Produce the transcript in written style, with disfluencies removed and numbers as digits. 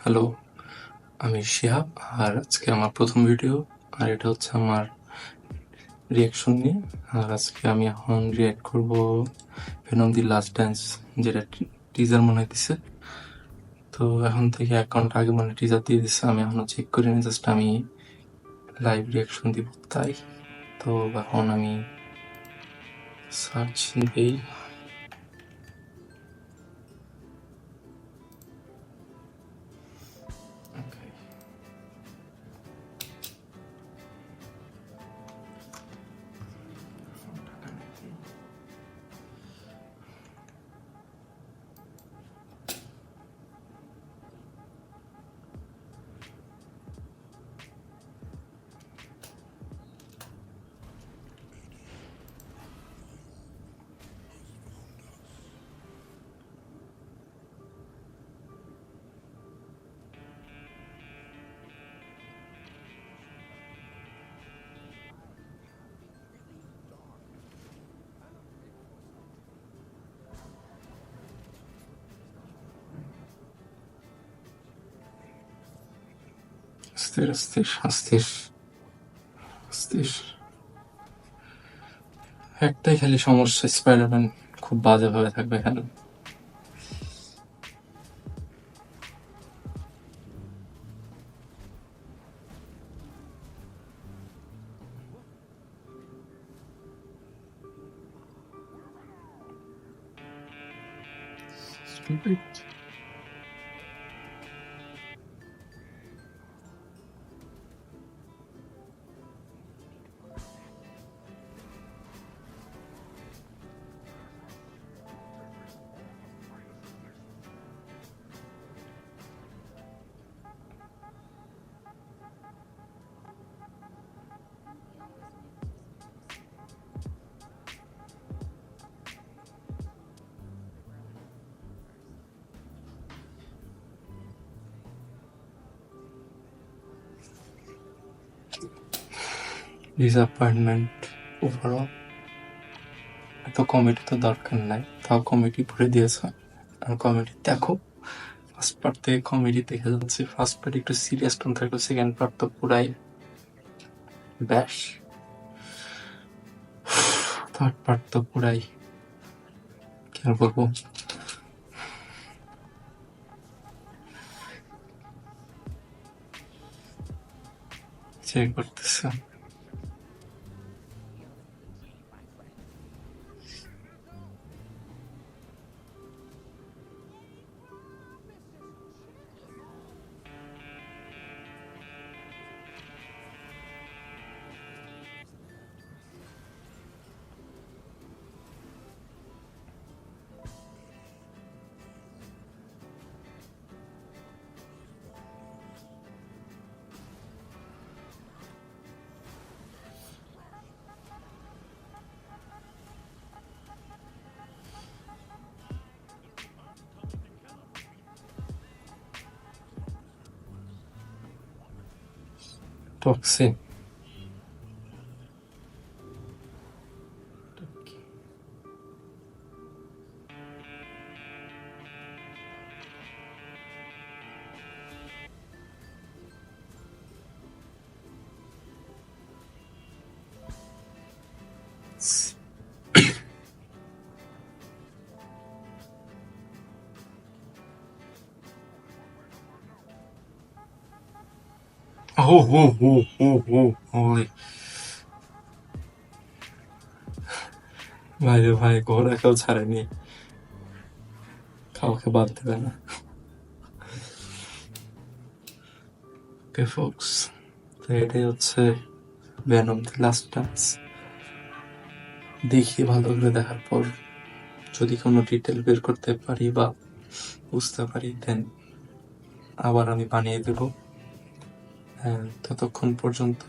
Hello, আমি শিহাব। আর আজকে আমার প্রথম ভিডিও, আর এটা হচ্ছে আমার রিয়াকশন নিয়ে। আর আজকে আমি এখন রিয়াক্ট করব ভেনম দি লাস্ট ডান্স, যেটা টিজার মনে হইতেছে। তো এখন থেকে 1 ঘন্টা আগে মানে টিজার দিয়ে দিচ্ছে, আমি এখনো চেক করিনি, জাস্ট আমি লাইভ রিয়াকশন দিব তাই। তো এখন আমি সার্চ দিই। স্থির স্থির স্থির স্থির। একটাই খালি সমস্যা, স্পাইডারম্যান খুব বাজেভাবে থাকবে এখানে। Disappointment overall. এত কমেডি তো দরকার নাই, তাও কমেডি ভরে দিয়েছে। আর কমেডি দেখো, ফার্স্ট পার্ট থেকে কমেডি দেখে যাচ্ছে। ফার্স্ট পার্ট একটু সিরিয়াস টোন থাকলো, সেকেন্ড পার্ট তো পুরাই ব্যাস। থার্ড পার্ট তো পুরাই কি আর বলবো। চেক করতেছে। টক্সিন। ভাই রে ভাই, ঘোড়া কেউ ছাড়েনি, কাউকে বাদ দেবে না। ওকে ফোকস, তো এটাই হচ্ছে ভেনম দি লাস্ট ডান্স। দেখি ভালো করে দেখার পর যদি কোনো ডিটেল বের করতে পারি বা বুঝতে পারি, দেন আবার আমি বানিয়ে দেব। ততক্ষণ পর্যন্ত